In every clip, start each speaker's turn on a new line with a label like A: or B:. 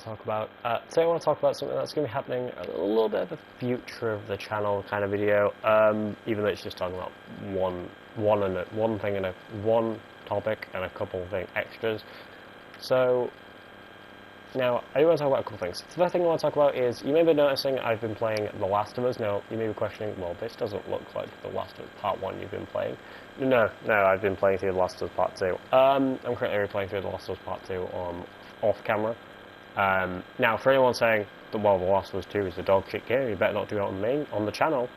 A: want to talk about. Today I want to talk about something that's going to be happening a little bit of the future of the channel kind of video, even though it's just talking about one topic and a couple of extras. So now I do want to talk about a couple things. The first thing I want to talk about is, you may be noticing I've been playing The Last of Us. Now you may be questioning, well, this doesn't look like The Last of Us Part 1 you've been playing. No, I've been playing through The Last of Us Part 2. I'm currently replaying through The Last of Us Part 2 off camera. Now, for anyone saying, well, The Last of Us 2 is a dog shit game, you better not do it on the channel.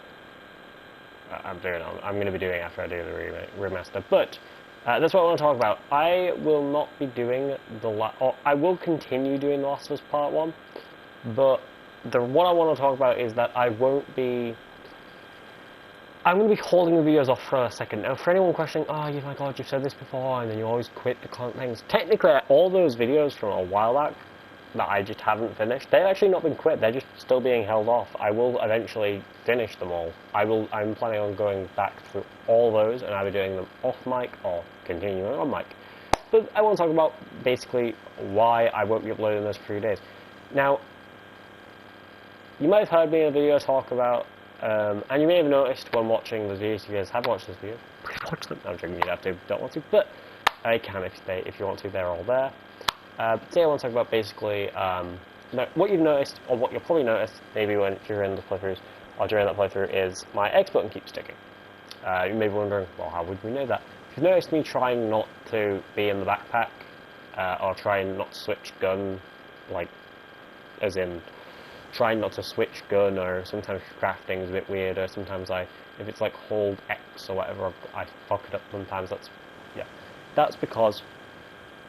A: I'm going to be doing it after I do the remaster. But that's what I want to talk about. I will not be doing I will continue doing The Last of Us Part 1, but what I want to talk about is that I'm going to be holding the videos off for a second. Now, for anyone questioning, oh my god, you've said this before, and then you always quit the things. Technically, all those videos from a while back that I just haven't finished, they've actually not been quit, they're just still being held off. I will eventually finish them all. I'm planning on going back through all those, and either doing them off mic or continuing on mic. But I want to talk about basically why I won't be uploading those for 3 days. Now, you might have heard me in a video talk about, and you may have noticed when watching the videos, if you guys have watched this video, watch them. I'm joking, you have to, don't want to, but I can if you want to, they're all there. But today I want to talk about basically what you've noticed, or what you'll probably notice, maybe when you're in the playthroughs, or during that playthrough, is my X button keeps sticking. You may be wondering, well, how would we know that? If you've noticed me trying not to be in the backpack, or trying not to switch gun, like, as in, trying not to switch gun, or sometimes crafting is a bit weird, or sometimes if it's like hold X or whatever, I fuck it up sometimes. That's because,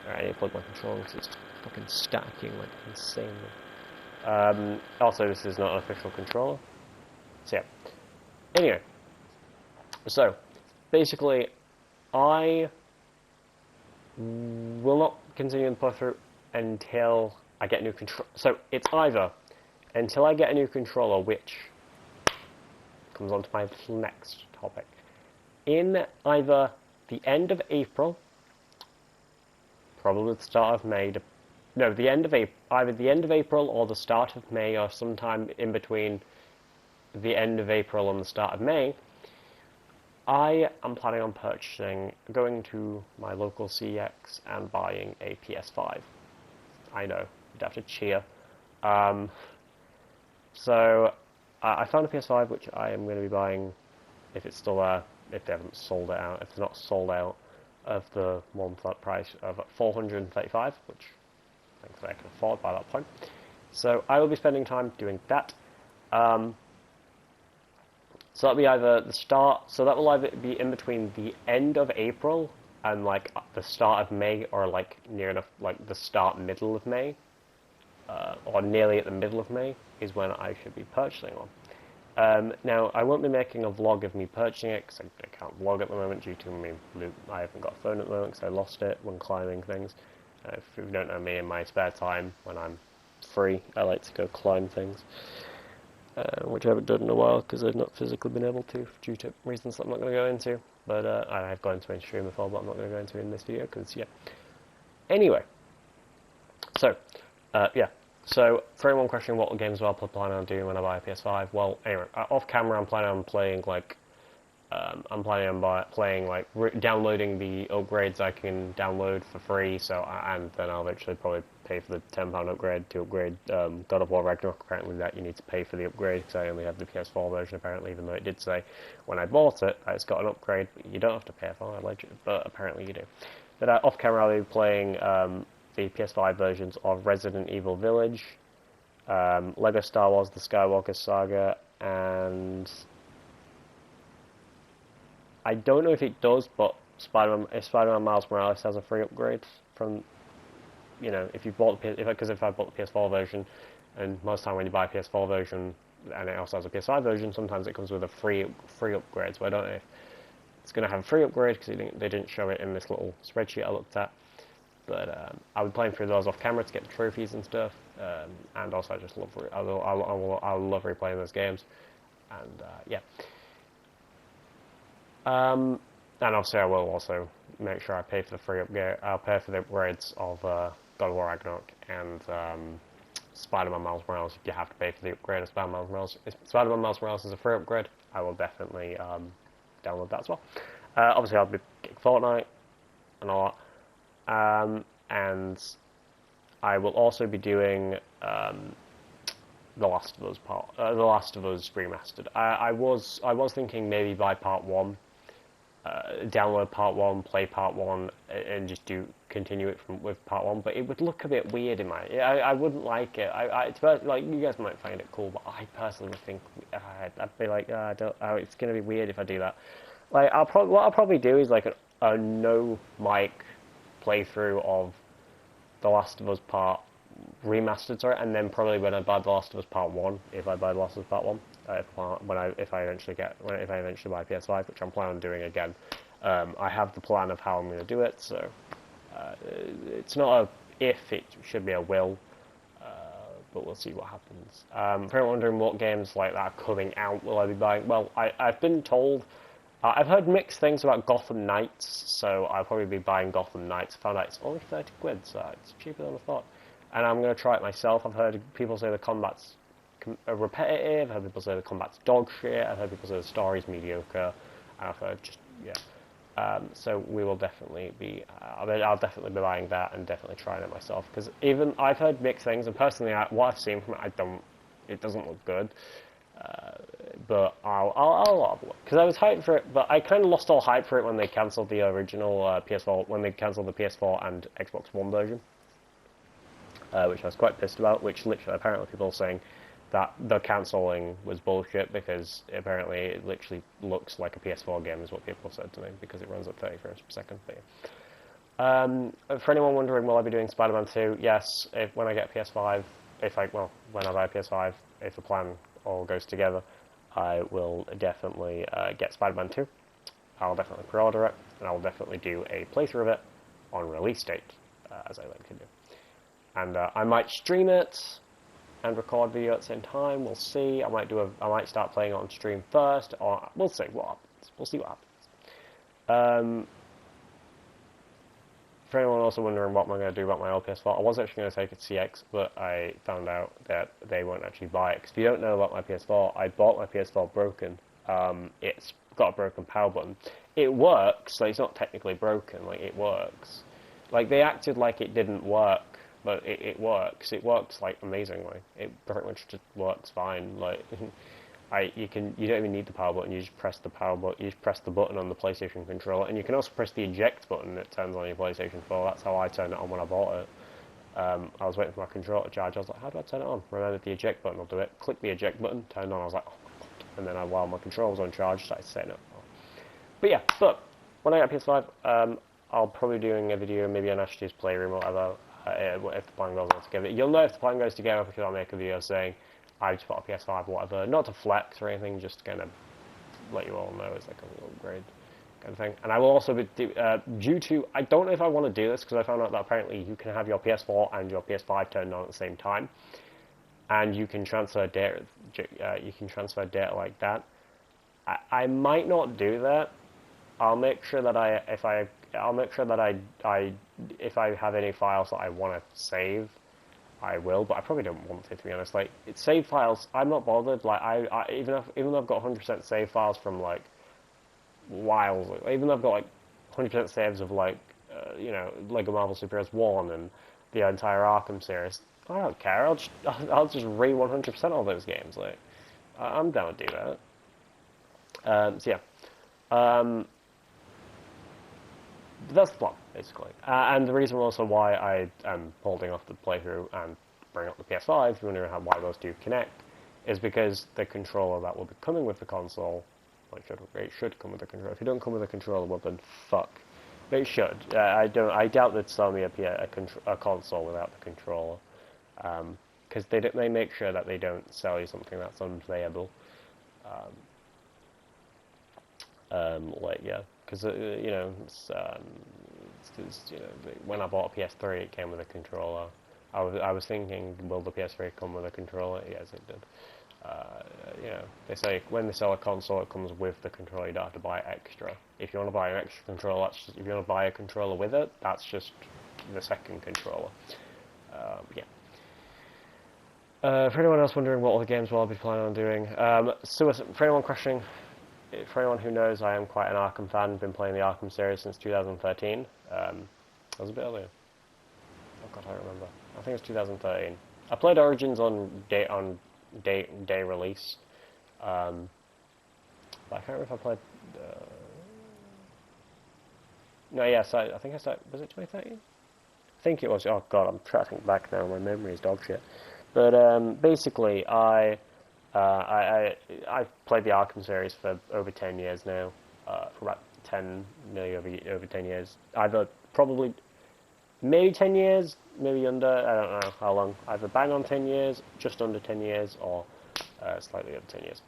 A: alright, I need to plug my controller because it's fucking stacking like insanely. Also, this is not an official controller, so yeah. Anyway, so basically, I will not continue the playthrough until I get a new control. So it's either until I get a new controller, which comes on to my next topic, in either the end of April, probably the start of May, either the end of April or the start of May, or sometime in between the end of April and the start of May, I am planning on going to my local CEX and buying a PS5. I know, you'd have to cheer. So, I found a PS5 which I am going to be buying, if it's still there, if they haven't sold it out, if it's not sold out, of the one flat price of $435, which thankfully I can afford by that point. So I will be spending time doing that. So that'll be either the start, so that will either be in between the end of April and like the start of May, or like near enough, like the middle of May, or nearly at the middle of May is when I should be purchasing one. Now, I won't be making a vlog of me purchasing it, because I can't vlog at the moment due to me. I haven't got a phone at the moment because I lost it when climbing things. If you don't know me, in my spare time, when I'm free, I like to go climb things, which I haven't done in a while because I've not physically been able to, due to reasons that I'm not going to go into. But I have gone into mainstream before, but I'm not going to go into it in this video, because, yeah. Anyway, so, yeah. So, for anyone questioning what games will I plan on doing when I buy a PS5, well, anyway, off camera I'm planning on playing, like, downloading the upgrades I can download for free, and then I'll eventually probably pay for the £10 upgrade to upgrade God of War Ragnarok. Apparently that you need to pay for the upgrade, because I only have the PS4 version, apparently, even though it did say when I bought it, it's got an upgrade, but you don't have to pay for it, but apparently you do. But off camera I'll be playing the PS5 versions of Resident Evil Village, Lego Star Wars The Skywalker Saga, and I don't know if it does, but Spider-Man Miles Morales has a free upgrade from, you know, if I bought the PS4 version, and most of the time when you buy a PS4 version, and it also has a PS5 version, sometimes it comes with a free upgrade, so I don't know if it's going to have a free upgrade, because they didn't show it in this little spreadsheet I looked at. But I'll be playing through those off camera to get the trophies and stuff, and also I just love I love replaying those games, and yeah. And obviously I will also make sure I pay for the free upgrade. I'll pay for the upgrades of God of War Ragnarok and Spider-Man Miles Morales, you have to pay for the upgrade of Spider-Man Miles Morales. If Spider-Man Miles Morales is a free upgrade, I will definitely download that as well. Obviously, I'll be getting Fortnite and all that. And I will also be doing The Last of Us The Last of Us remastered. I was thinking maybe buy part 1, download part 1, play part 1, and just continue it with part 1. But it would look a bit weird in my. I wouldn't like it. Like, you guys might find it cool, but I personally would think I'd be like, it's gonna be weird if I do that. Like, what I'll probably do is like a no mic playthrough of The Last of Us Part remastered, sorry, and then probably when I buy The Last of Us Part 1, if I buy The Last of Us Part 1, if I eventually buy PS5, which I'm planning on doing again, I have the plan of how I'm going to do it. So it's not a if, it should be a will, but we'll see what happens. For anyone wondering what games like that are coming out, will I be buying? Well, I've been told. I've heard mixed things about Gotham Knights, so I'll probably be buying Gotham Knights. I found out it's only 30 quid, so it's cheaper than I thought. And I'm going to try it myself. I've heard people say the combat's repetitive, I've heard people say the combat's dog shit, I've heard people say the story's mediocre, and I've heard just, yeah. So we will definitely be, I'll definitely be buying that and definitely trying it myself, because even, I've heard mixed things, and personally, what I've seen from it, it doesn't look good. But I'll have a look, because I was hyped for it, but I kind of lost all hype for it when they cancelled the original PS4, when they cancelled the PS4 and Xbox One version, which I was quite pissed about, which literally, apparently people are saying that the cancelling was bullshit, because apparently it literally looks like a PS4 game, is what people said to me, because it runs at 30 frames per second. But yeah. For anyone wondering, will I be doing Spider-Man 2? Yes, when I get a PS5, when I buy a PS5, if the plan all goes together, I will definitely get Spider-Man 2. I'll definitely pre-order it, and I'll definitely do a playthrough of it on release date, as I like to do. And I might stream it and record video at the same time. We'll see. I might start playing it on stream first, or we'll see what happens. We'll see what happens. For anyone also wondering what I'm going to do about my old PS4, I was actually going to take it to CX, but I found out that they won't actually buy it. Because if you don't know about my PS4, I bought my PS4 broken. It's got a broken power button. It works, so it's not technically broken. Like, it works. Like, they acted like it didn't work, but it works. It works like amazingly. It pretty much just works fine. Like, you don't even need the power button. You just press the power button. You just press the button on the PlayStation controller, and you can also press the eject button that turns on your PlayStation 4. That's how I turned it on when I bought it. I was waiting for my controller to charge. I was like, how do I turn it on? Remember the eject button will do it. Click the eject button, turned on. I was like, oh my god. And then while my controller was on charge, started setting it up. But yeah, when I get PS5, I'll probably be doing a video, maybe on Ashton's Playroom or whatever, if the plan goes together. You'll know if the plan goes together because I'll make a video saying I just bought a PS5 or whatever, not to flex or anything, just to kind of let you all know it's like a little upgrade kind of thing. And I will also be, due to, I don't know if I want to do this, because I found out that apparently you can have your PS4 and your PS5 turned on at the same time, and you can transfer data, like that. I might not do that. I'll make sure that if I have any files that I want to save, I will, but I probably don't want to be honest. Like, save files, I'm not bothered. Like, even though I've got 100% save files from like whiles, even though I've got like 100% saves of like Lego Marvel Super Heroes 1 and the entire Arkham series, I don't care. I'll just re 100% all those games. Like, I'm down to do that. So yeah. That's the plan, basically. And the reason also why I am holding off the playthrough and bring up the PS5, if you wonder why those two connect, is because the controller that will be coming with the console, well, it should come with the controller. If you don't come with a controller, well then fuck. But it should. I doubt they'd sell me a console without the controller, because they make sure that they don't sell you something that's unplayable. Because when I bought a PS3, it came with a controller. I was thinking, will the PS3 come with a controller? Yes, it did. They say when they sell a console, it comes with the controller. You don't have to buy extra. If you want to buy an extra controller, if you want to buy a controller with it, that's just the second controller. Yeah. For anyone else wondering what other games will I be planning on doing, for anyone questioning, for anyone who knows, I am quite an Arkham fan. Been playing the Arkham series since 2013. That was a bit earlier. Oh god, I don't remember. I think it was 2013. I played Origins on day release. But I can't remember if I played. No, yes, I think I started. Was it 2013? I think it was. Oh god, I'm trying to think back now. My memory is dog shit. But basically, I've played the Arkham series for over 10 years now. For about 10, nearly over 10 years. Either probably maybe 10 years, maybe under. I don't know how long. Either bang on 10 years, just under 10 years, or slightly over 10 years.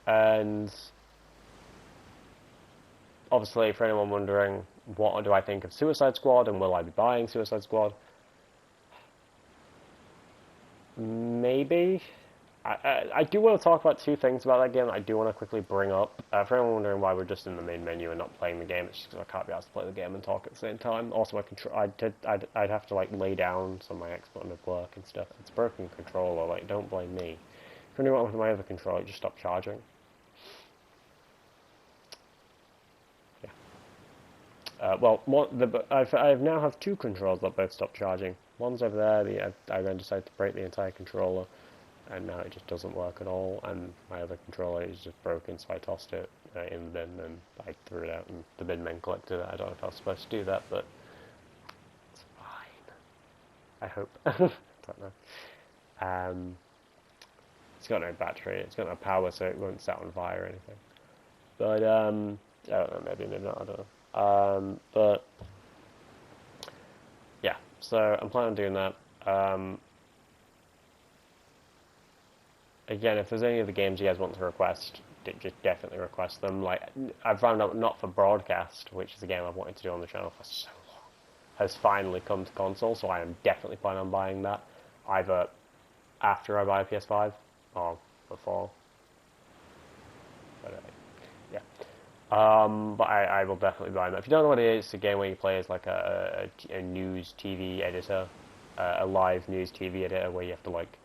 A: And obviously, for anyone wondering, what do I think of Suicide Squad, and will I be buying Suicide Squad? Maybe. I do want to talk about two things about that game. I do want to quickly bring up. For anyone wondering why we're just in the main menu and not playing the game, it's just because I can't be asked to play the game and talk at the same time. Also, I'd have to like lay down some of my Xbox at work and stuff. It's a broken controller. Like, don't blame me. If anyone with my other controller, it just stopped charging. Well, I now have two controllers that both stop charging. One's over there. I then decided to break the entire controller, and now it just doesn't work at all. And my other controller is just broken, so I tossed it in the bin and I threw it out, and the bin men collected it. I don't know if I was supposed to do that, but it's fine. I hope. Don't know. It's got no battery. It's got no power, so it won't set on fire or anything. But I don't know. Maybe not. I don't know. But yeah, so I'm planning on doing that. Again, if there's any of the games you guys want to request, just definitely request them. Like, I've found out Not for Broadcast, which is a game I've wanted to do on the channel for so long, has finally come to console, so I am definitely planning on buying that, either after I buy a PS5 or before. But yeah. But I will definitely buy that. If you don't know what it is, it's a game where you play as like a news TV editor, a live news TV editor, where you have to like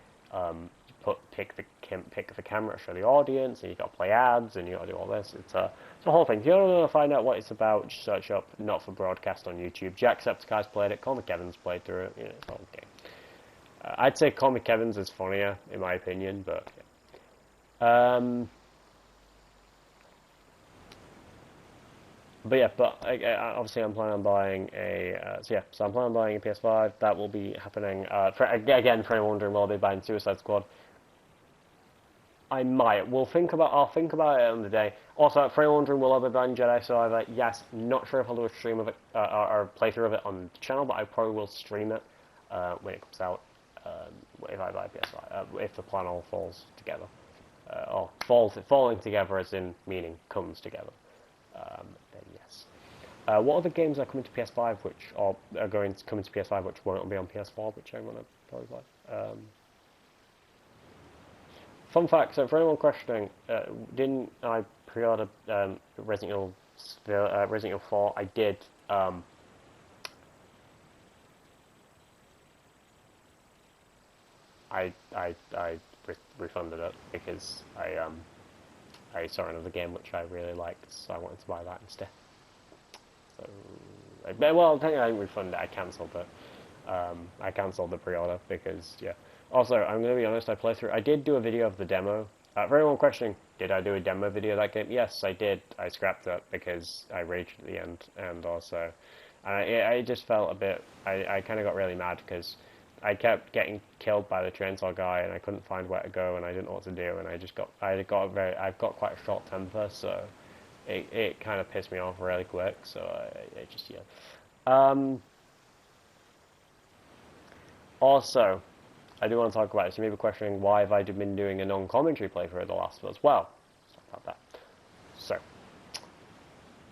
A: pick the camera, show the audience, and you got to play ads, and you got to do all this. It's a whole thing. If you don't want to find out what it's about, just search up Not for Broadcast on YouTube. Jacksepticeye's played it. Comic Evans played through it. You know, it's all okay. I'd say Comic Evans is funnier in my opinion, but yeah. But yeah, obviously I'm planning on buying so I'm planning on buying a PS5. That will be happening. For anyone wondering, will I be buying Suicide Squad? I might. I'll think about it on the day. Also, for anyone wondering, will I be buying Jedi Survivor? Yes. Not sure if I'll do a stream of it or a playthrough of it on the channel, but I probably will stream it when it comes out. If I buy PS5, if the plan all falls together, or falling together as in meaning comes together. Then yes. What other games are coming to PS5 which are going to come to PS5 which won't be on PS4, which I want to probably buy? Fun fact, so for anyone questioning, didn't I pre-order Resident Evil 4? I did. I refunded it because I saw another game which I really liked, so I wanted to buy that instead. So, well, technically I didn't refund it, I cancelled it. I cancelled the pre-order because, yeah. Also, I'm going to be honest, I did do a video of the demo. For anyone questioning, did I do a demo video of that game? Yes, I did. I scrapped it because I raged at the end, and also, I just felt a bit, I kind of got really mad because I kept getting killed by the chainsaw guy, and I couldn't find where to go, and I didn't know what to do, and I've got quite a short temper, so it kind of pissed me off really quick. So I just yeah. Also, I do want to talk about this. You may be questioning why have I been doing a non-commentary playthrough of The Last of Us. Well, let's talk about that. So,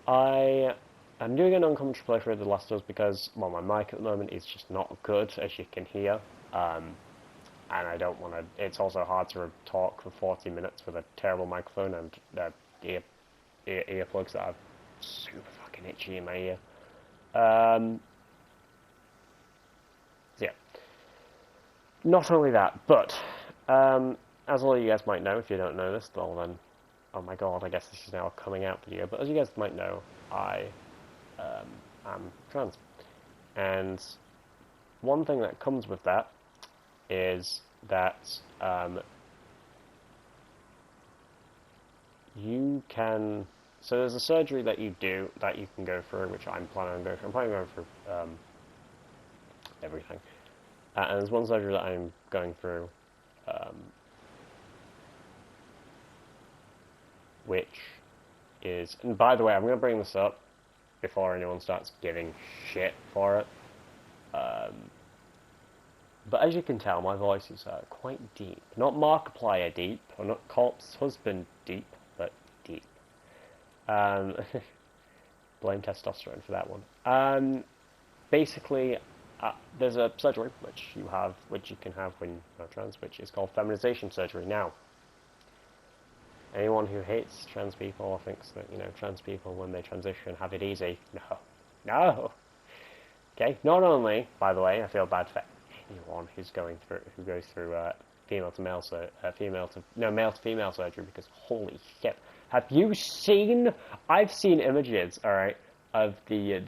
A: I'm doing a non-commentary playthrough of The Last of Us because, well, my mic at the moment is just not good, as you can hear. And I don't want to... It's also hard to talk for 40 minutes with a terrible microphone and earplugs that are super fucking itchy in my ear. So yeah. Not only that, but as all of you guys might know, if you don't know this, well then, oh my god, I guess this is now a coming out video. But as you guys might know, I am trans, and one thing that comes with that is that you can. So there's a surgery that you do that you can go through, which I'm planning on going through. I'm planning on going through everything. And there's one surgery that I'm going through, which is, and by the way, I'm going to bring this up before anyone starts giving shit for it. But as you can tell, my voice is quite deep. Not Markiplier deep, or not Corpse Husband deep, but deep. Blame testosterone for that one. Basically, there's a surgery which you can have when you're trans, which is called feminization surgery. Now, anyone who hates trans people or thinks that trans people when they transition have it easy, no. Okay. Not only, by the way, I feel bad for anyone who goes through male to female surgery, because holy shit, have you seen? I've seen images, all right, of the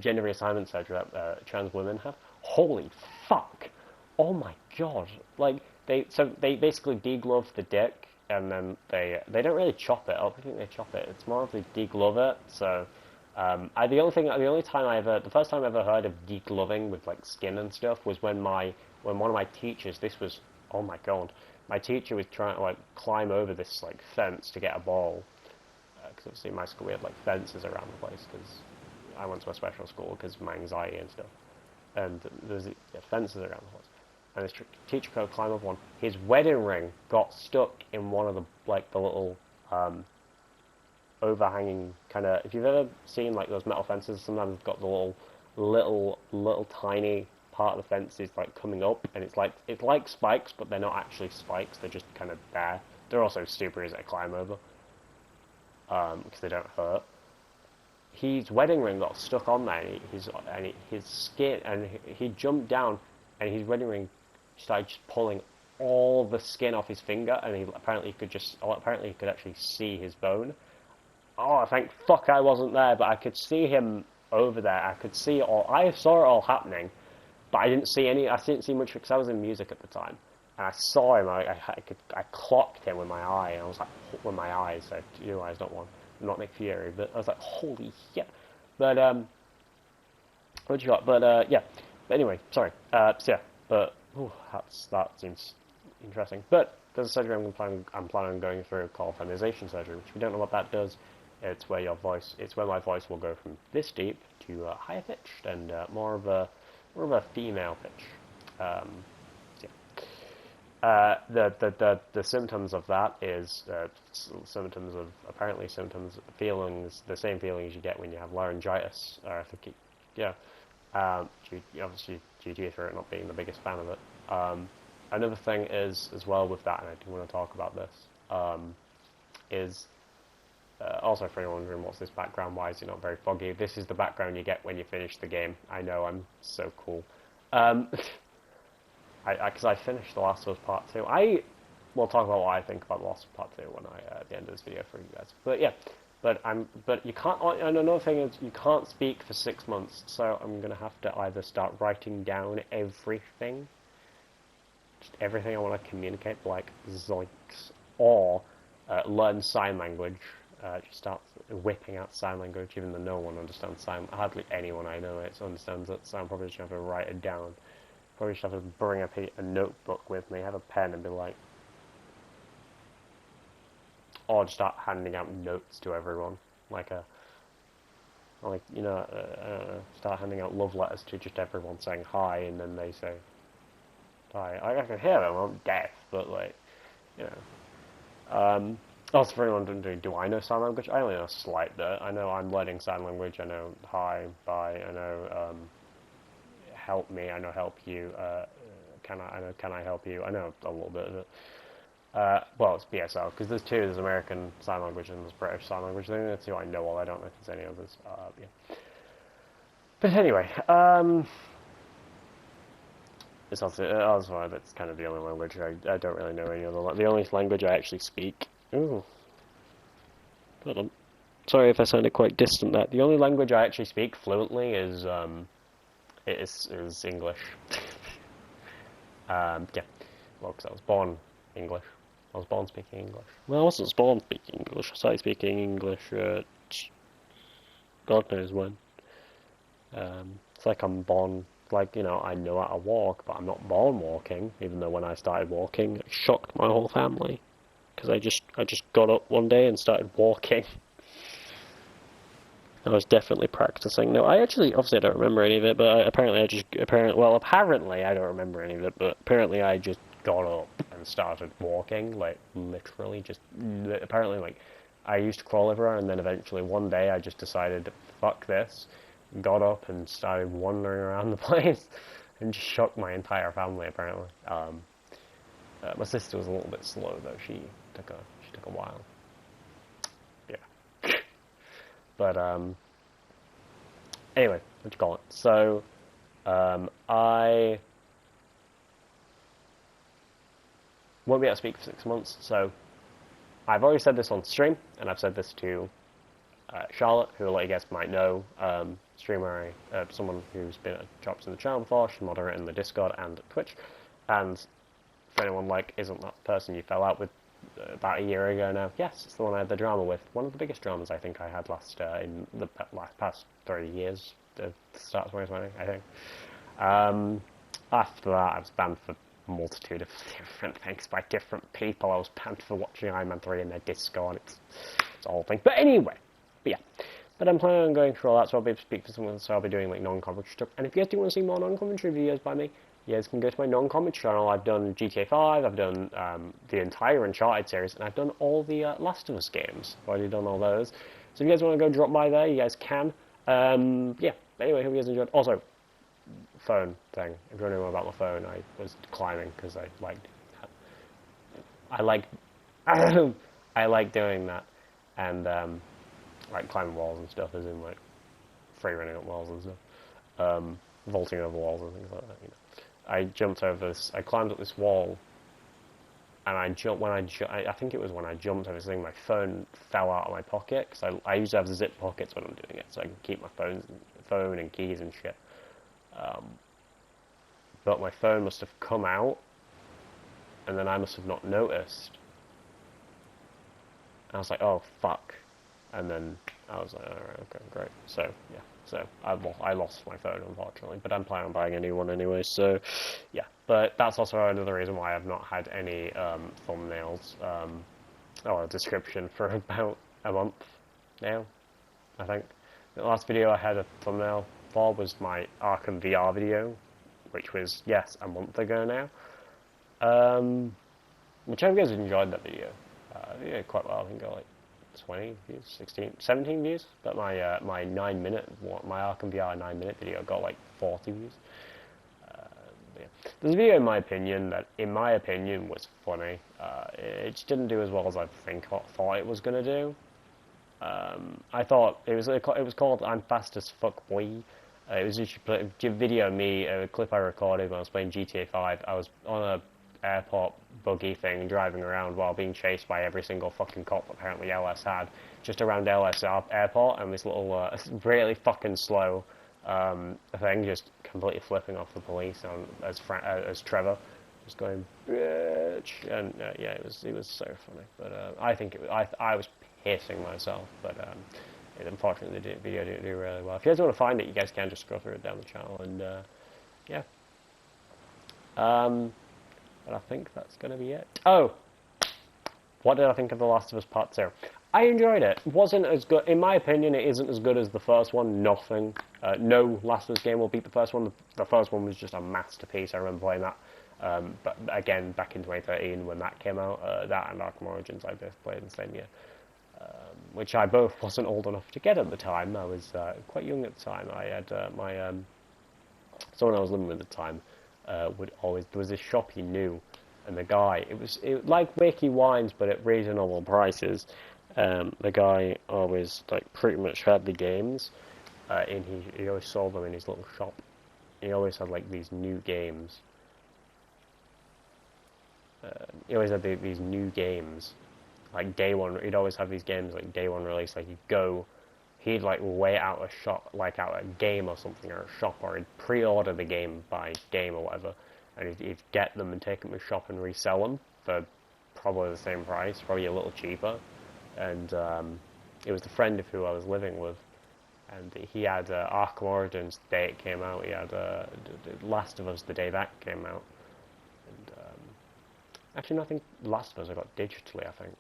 A: gender reassignment surgery that trans women have. Holy fuck! Oh my god! Like they basically deglove the dick, and then they don't really chop it up. I think they chop it. It's more of they deglove it. So the first time I ever heard of degloving with like skin and stuff was when one of my teachers. This was, oh my god, my teacher was trying to like climb over this like fence to get a ball. Because obviously in my school we had like fences around the place because I went to a special school because of my anxiety and stuff. And there's fences around the place. And this teacher could climb up one. His wedding ring got stuck in one of the little overhanging kind of. If you've ever seen like those metal fences, sometimes it's got the little tiny part of the fence is like coming up, and it's like spikes, but they're not actually spikes. They're just kind of there. They're also super easy to climb over. Because they don't hurt. His wedding ring got stuck on there, and his skin, and he jumped down, and his wedding ring started just pulling all the skin off his finger, and apparently he could actually see his bone. Oh, thank fuck I wasn't there, but I could see him over there. I saw it all happening, but I didn't see much because I was in music at the time. And I saw him. I clocked him with my eye, and I was like, with my eyes, so 2 eyes, not Nick Fury. But I was like, holy shit. But what you got? But yeah. But anyway, sorry. So yeah. But that seems interesting. But there's a surgery I'm planning on going through called feminization surgery, which we don't know what that does. It's where my voice will go from this deep to higher pitched and more of a female pitch. The symptoms of that is feelings, the same feelings you get when you have laryngitis, or I think obviously due to it not being the biggest fan of it. Another thing is, as well with that, and I do want to talk about this, is also for anyone wondering what's this background, why is it not very foggy, this is the background you get when you finish the game. I know, I'm so cool. Because I finished The Last of Us Part 2. I will talk about what I think about The Last of Us Part 2 when at the end of this video for you guys. But yeah, but you can't, and another thing is, you can't speak for 6 months, so I'm going to have to either start writing down everything, just everything I want to communicate, like zoinks, or learn sign language, just start whipping out sign language, even though no one understands sign, hardly anyone I know understands it, so I'm probably just going to have to write it down. Probably should have to bring a notebook with me, have a pen, and be like, or just start handing out notes to everyone, start handing out love letters to just everyone, saying hi, and then they say hi. I can hear them. I'm deaf, but also for anyone wondering, do I know sign language? I only know a slight bit. I know I'm learning sign language. I know hi, bye. I know help me. I know help you. Can I help you? I know a little bit of it. Well, it's BSL because there's two. There's American Sign Language and there's British Sign Language. That's two I know of. I don't know if there's any others. Yeah. But anyway, It's also, that's why that's kind of the only language I don't really know any other. The only language I actually speak. Ooh. Hold on. Sorry if I sounded quite distant there. The only language I actually speak fluently is English. Yeah. Well, because I was born English. I was born speaking English. Well, I wasn't born speaking English. I started speaking English at God knows when. It's like I'm born, like, you know, I know how to walk, but I'm not born walking, even though when I started walking, it shocked my whole family. Because I just got up one day and started walking. I was definitely practicing. No, obviously I don't remember any of it, but apparently I don't remember any of it, but apparently I just got up and started walking, like, literally, apparently, like, I used to crawl everywhere, and then eventually one day I just decided, fuck this, got up and started wandering around the place, and just shocked my entire family, apparently. My sister was a little bit slow, though. She took a while. Yeah. But, anyway, what you call it? So, I won't be able to speak for 6 months, so I've already said this on stream, and I've said this to Charlotte, who a lot of you guys might know, streamer, someone who's been at Drops in the channel before. She's moderator in the Discord and Twitch, and for anyone like, isn't that the person you fell out with about a year ago now? Yes, it's the one I had the drama with. One of the biggest dramas I think I had in the past 3 years, the start of 2020, I think. After that, I was banned for a multitude of different things by different people. I was banned for watching Iron Man 3 in their Discord. It's a whole thing. But anyway, yeah. But I'm planning on going through all that, so I'll be able to speak for someone, so I'll be doing like non-commentary stuff. And if you guys do want to see more non-commentary videos by me, you guys can go to my non-commentary channel. I've done GTA 5, I've done the entire Uncharted series, and I've done all the Last of Us games. I've already done all those. So if you guys want to go drop by there, you guys can. Yeah, but anyway, hope you guys enjoyed. Also, phone thing. If you want to know more about my phone, I was climbing because I I like doing that, and like climbing walls and stuff, as in like free running up walls and stuff, vaulting over walls and things like that. You know, I climbed up this wall, and I think it was when I jumped over this thing, my phone fell out of my pocket, because I usually have zip pockets when I'm doing it, so I can keep my phone and keys and shit. But my phone must have come out, and then I must have not noticed. And I was like, oh fuck, and then I was like, alright, okay, great. So yeah, so I lost my phone, unfortunately, but I'm planning on buying a new one anyway. So yeah, but that's also another reason why I've not had any thumbnails or a description for about a month now. I think the last video I had a thumbnail for was my Arkham VR video, which was, yes, a month ago now. Which I hope you guys enjoyed that video. Yeah, quite well. I think I got like 20 views, 16, 17 views. But my my Arkham VR 9-minute video got like 40 views. Yeah. There's a video in my opinion that, was funny. It just didn't do as well as I thought it was gonna do. I thought it was called "I'm Fast as Fuck Boy." It was just a video of me, a clip I recorded when I was playing GTA 5. I was on a airport buggy thing, driving around while being chased by every single fucking cop apparently LS had, just around LS airport, and this little, really fucking slow thing, just completely flipping off the police as Trevor, just going, bitch, and yeah, it was so funny, but I was pissing myself, but unfortunately the video didn't do really well. If you guys want to find it, you guys can just scroll through it down the channel, and yeah. But I think that's going to be it. Oh! What did I think of The Last of Us Part 2? I enjoyed it. It wasn't as good, in my opinion, it isn't as good as the first one. Nothing. No Last of Us game will beat the first one. The first one was just a masterpiece. I remember playing that. But again, back in 2013 when that came out, that and Arkham Origins I both played in the same year. Which I both wasn't old enough to get at the time. I was quite young at the time. I had someone I was living with at the time there was this shop he knew, and the guy, it was like Wakey Wines but at reasonable prices. The guy always like pretty much had the games, he always sold them in his little shop. He always had like these new games, he always had these new games, like day one. He'd always have these games like day one release. Like he'd like wait out a shop, like out a game or something, or a shop, or he'd pre-order the game by game or whatever, and he'd get them and take them to the shop and resell them for probably the same price, probably a little cheaper. And it was the friend of who I was living with, and he had Arkham Origins the day it came out. He had Last of Us the day that came out. And actually, no, I think Last of Us I got digitally. I think.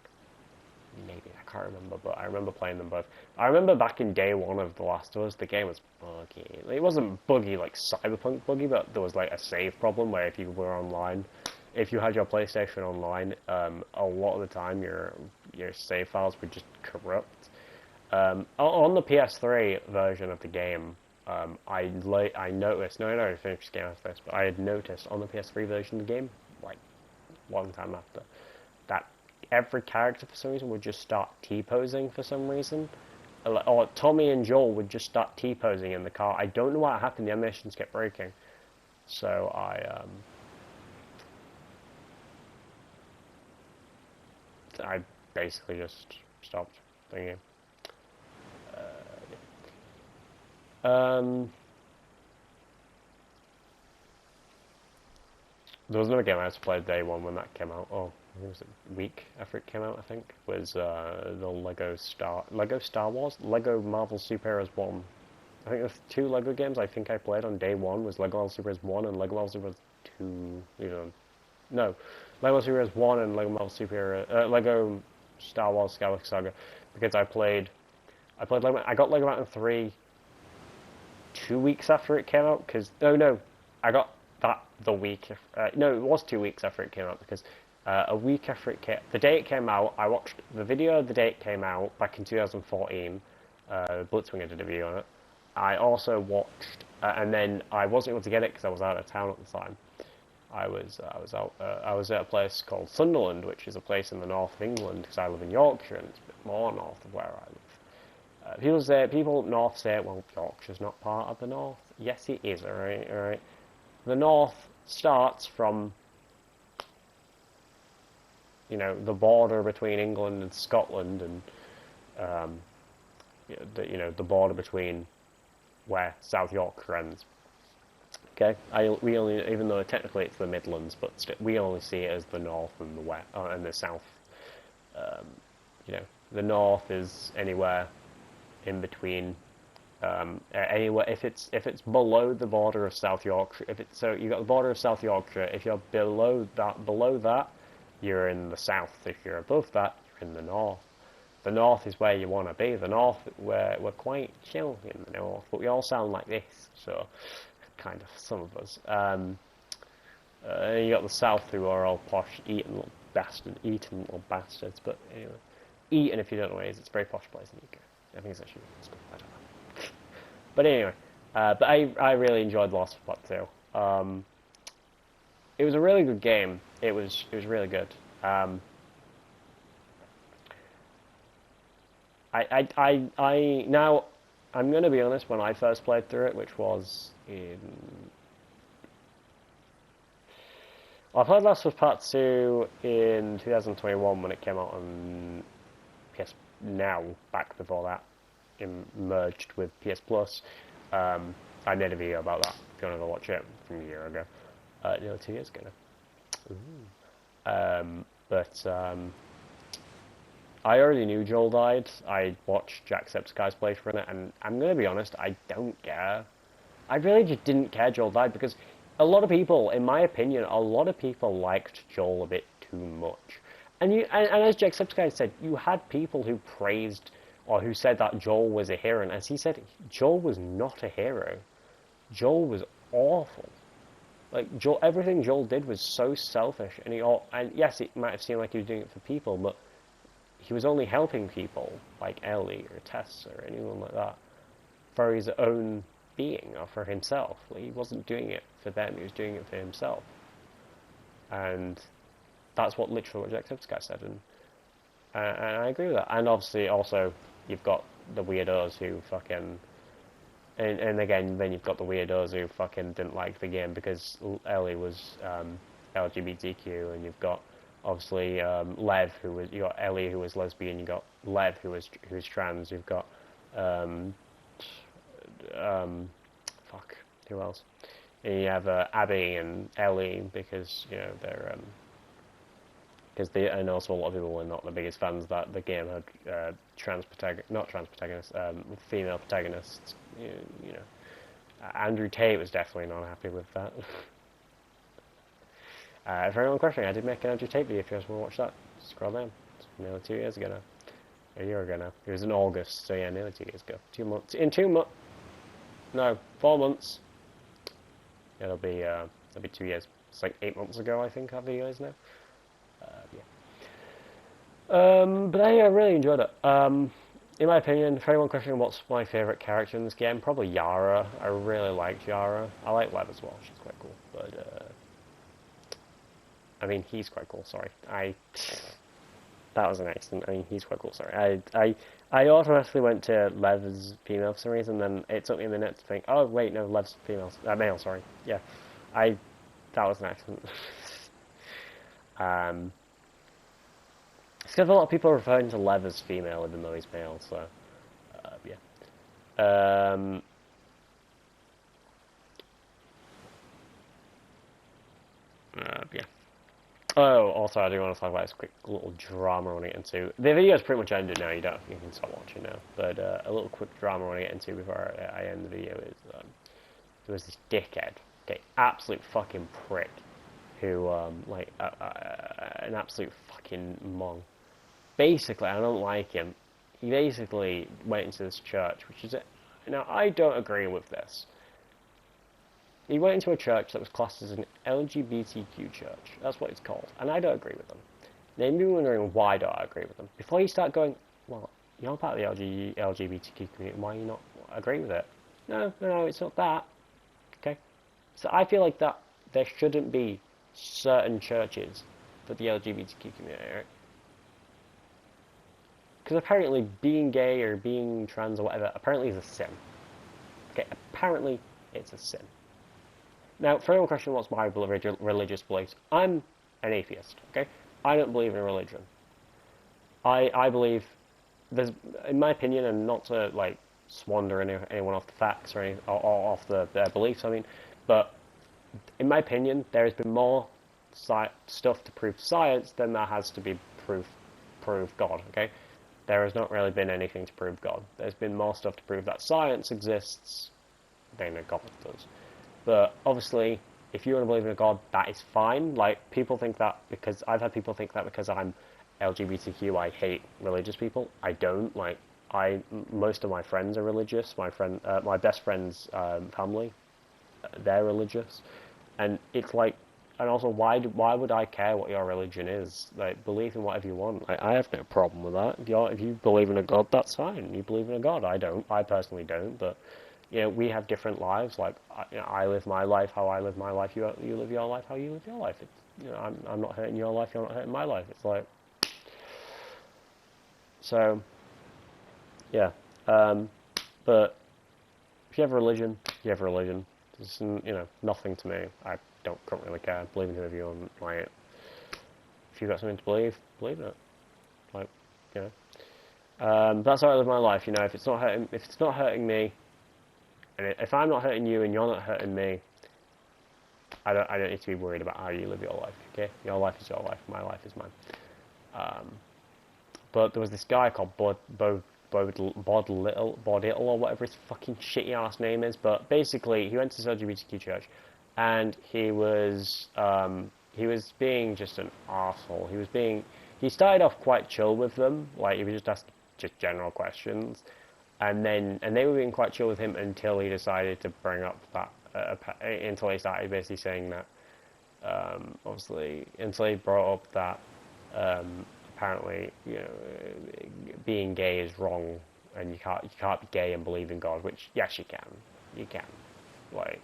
A: Maybe, I can't remember, but I remember playing them both. I remember back in day one of The Last of Us, the game was buggy. It wasn't buggy like Cyberpunk buggy, but there was like a save problem where if you were online, if you had your PlayStation online, a lot of the time your save files would just corrupt. On the PS3 version of the game, I noticed, no, I already finished the game after this, but I had noticed on the PS3 version of the game, like, one time after, that every character for some reason would just start T-posing for some reason. Or Tommy and Joel would just start T-posing in the car. I don't know what happened, the animations kept breaking. So I basically just stopped thinking. There was another game I had to play day one when that came out. Oh, it was a week after it came out, I think. Was the Lego Star Wars, Lego Marvel Super Heroes 1. I think there's two Lego games I think I played on day one was Lego Marvel Super Heroes 1 and Lego Marvel Super Heroes 2. No, Lego Super Heroes 1 and Lego Marvel Super Lego Star Wars Galaxy Saga, because I got Lego Mountain 3 2 weeks after it came out, because no, I got that the week. No, it was 2 weeks after it came out, because a week after the day it came out, I watched the video the day it came out back in 2014. Blitzwinger did a video on it. I also watched, and then I wasn't able to get it because I was out of town at the time. I was at a place called Sunderland, which is a place in the north of England, because I live in Yorkshire and it's a bit more north of where I live. People north say, well, Yorkshire's not part of the north. Yes, it is. All right. The north starts from, the border between England and Scotland, and the border between where South Yorkshire ends. Okay, we only, even though technically it's the Midlands, but we only see it as the north and the west and the south. The north is anywhere in between. Anywhere if it's below the border of South Yorkshire, so you got the border of South Yorkshire. If you're below that, you're in the south. If you're above that, you're in the north. The north is where you want to be. The north, we're quite chill in the north, but we all sound like this, so kind of some of us. You got the south who are all posh, eating little bastards. But anyway, Eton, if you don't know where it is, it's a very posh place in the UK. I think it's actually school. I don't know. But anyway, but I really enjoyed The Last of Us Part 2. It was a really good game. It was really good. Now, I'm going to be honest, when I first played through it, which was I played Last of Us Part 2 in 2021 when it came out on PS Now, back before that merged with PS Plus. I made a video about that, if you want to go watch it, from a year ago. 2 years ago now. I already knew Joel died. I watched Jacksepticeye's playthrough in it, and I'm going to be honest, I don't care. I really just didn't care Joel died, because a lot of people, in my opinion, liked Joel a bit too much. And as Jacksepticeye said, you had people who praised, or who said that Joel was a hero, and as he said, Joel was not a hero. Joel was awful. Like, everything Joel did was so selfish, and yes, it might have seemed like he was doing it for people, but he was only helping people, like Ellie or Tess or anyone like that, for his own being, or for himself. Like, he wasn't doing it for them, he was doing it for himself. And that's what literally what Jacksepticeye said, and I agree with that. And obviously, also, you've got the weirdos who fucking... And again, then you've got the weirdos who fucking didn't like the game because Ellie was LGBTQ, and you've got obviously Lev, you got Ellie who was lesbian, you got Lev who's trans, you've got um, fuck, who else? And you have Abby and Ellie because they're and also a lot of people were not the biggest fans that the game had not trans protagonists, female protagonists. Andrew Tate was definitely not happy with that. For anyone questioning, I did make an Andrew Tate video. If you guys want to watch that, scroll down. It's nearly 2 years ago now. A year ago now. It was in August, so yeah, nearly 2 years ago. 2 months. In 2 months. No, 4 months. It'll be 2 years. It's like 8 months ago, I think, that video is now. Yeah. But I really enjoyed it. In my opinion, for anyone questioning what's my favourite character in this game, probably Yara. I really liked Yara. I like Lev as well. She's quite cool. But I mean, he's quite cool. Sorry, that was an accident. I mean, he's quite cool. Sorry, I automatically went to Lev as female for some reason. Then it took me a minute to think. Oh wait, no, Lev's female. Male. Sorry. Yeah, that was an accident. It's because a lot of people are referring to Lev as female even though he's male. So yeah. Yeah. Oh, also I do want to talk about this quick little drama I want to get into. The video's pretty much ended now. You can stop watching now. But a little quick drama I want to get into before I end the video is there was this dickhead, okay, absolute fucking prick, who like an absolute fucking mong. Basically, I don't like him. He basically went into this church, which is now I don't agree with this. He went into a church that was classed as an LGBTQ church. That's what it's called. And I don't agree with them. Now, you may be wondering, why don't I agree with them? Before you start going, well, you're part of the LGBTQ community, why do you not agree with it? No, it's not that. Okay? So I feel like that there shouldn't be certain churches for the LGBTQ community, right? Because apparently being gay or being trans or whatever, apparently is a sin. Okay, apparently it's a sin. Now, for anyone questioning what's my religious beliefs, I'm an atheist, okay? I don't believe in a religion. I believe there's, in my opinion, and not to, like, swander anyone off the facts or off their beliefs, I mean, but in my opinion, there has been more stuff to prove science than there has to be prove God, okay? There has not really been anything to prove God. There's been more stuff to prove that science exists than that God does. But obviously, if you want to believe in a God, that is fine. Like, people think that because I've had people think that because I'm LGBTQ, I hate religious people. I don't. Like, most of my friends are religious. My best friend's family, they're religious, and it's like, and also, why would I care what your religion is? Like, believe in whatever you want. I have no problem with that. If you believe in a God, that's fine. You believe in a God. I don't. I personally don't, but. We have different lives. Like, I live my life how I live my life. You live your life how you live your life. It's, I'm not hurting your life. You're not hurting my life. It's like, so, yeah. But if you have a religion, you have a religion. It's nothing to me. I don't really care. Believe in whoever you want. Like, if you've got something to believe in it. Like, that's how I live my life. If it's not hurting me. And if I'm not hurting you and you're not hurting me, I don't need to be worried about how you live your life. Okay, your life is your life. My life is mine. But there was this guy called Bod Little or whatever his fucking shitty ass name is. But basically, he went to this LGBTQ church, and he was being just an arsehole. He started off quite chill with them, like he was just asking just general questions. And they were being quite chill with him until he decided to bring up that, until he started basically saying that, obviously, until he brought up that, apparently, being gay is wrong, and you can't be gay and believe in God, which, yes, you can. Like,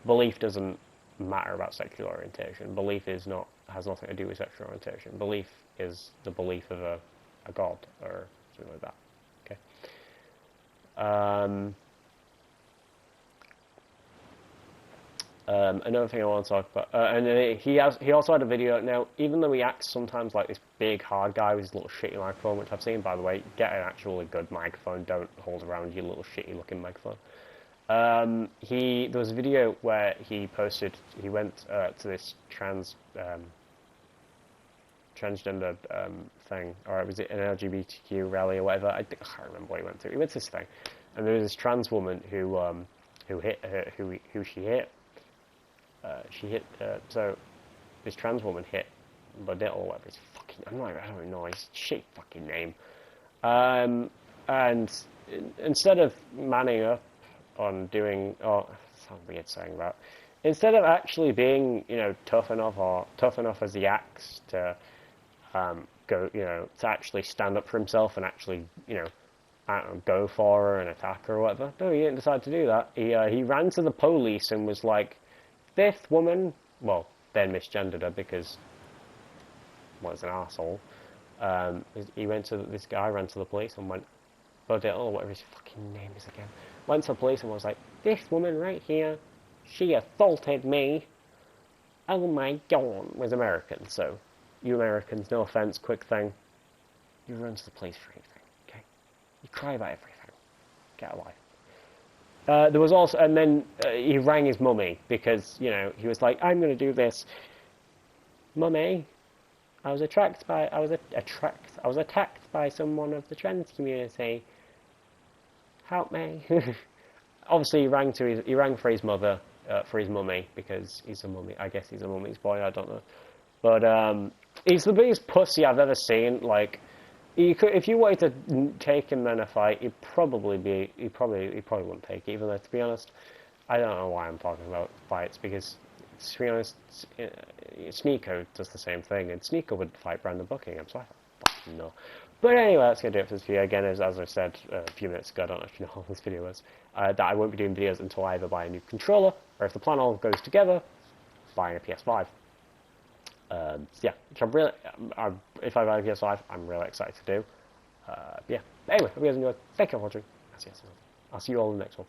A: belief doesn't matter about sexual orientation. Belief has nothing to do with sexual orientation. Belief is the belief of a God, or something like that, okay? Another thing I want to talk about, and he also had a video. Now, even though he acts sometimes like this big hard guy with his little shitty microphone, which I've seen, by the way, get an actually good microphone. Don't hold around your little shitty looking microphone. There was a video where he posted. He went to this transgender thing, or was it an LGBTQ rally or whatever? I can't remember what he went to. He went to this thing, and there was this trans woman who hit her, who she hit. So this trans woman hit Bodell or whatever his fucking, I don't even know his shit fucking name. And instead of manning up on doing, sounds weird saying that, instead of actually being, tough enough as he acts to go, to actually stand up for himself and actually, I don't know, go for her and attack her or whatever. No, he didn't decide to do that. He ran to the police and was like, this woman, well, then misgendered her because, was an asshole. This guy ran to the police and went, whatever his fucking name is again, went to the police and was like, this woman right here, she assaulted me. Oh my god, was American. So, you Americans, no offense, quick thing, you run to the police for anything, okay? You cry about everything. Get a life. There was also, and then he rang his mummy because, he was like, I'm going to do this. Mummy, I was attacked by someone of the trans community. Help me. Obviously, he rang for his mother, for his mummy, because he's a mummy. I guess he's a mummy's boy, I don't know. But he's the biggest pussy I've ever seen. Like, if you wanted to take him in a fight, he probably wouldn't take it. Even though, to be honest, I don't know why I'm talking about fights, because to be honest, Sneeko does the same thing, and Sneeko would fight Brandon Buckingham, so I fucking know. But anyway, that's going to do it for this video. Again, as I said a few minutes ago, I don't actually know how this video was, that I won't be doing videos until I either buy a new controller, or if the plan all goes together, buying a PS5. Yeah, which I'm really, if I buy a PS5, I'm really excited to do. Yeah, but anyway, hope you guys enjoyed. Thank you for watching. I'll see you all in the next one.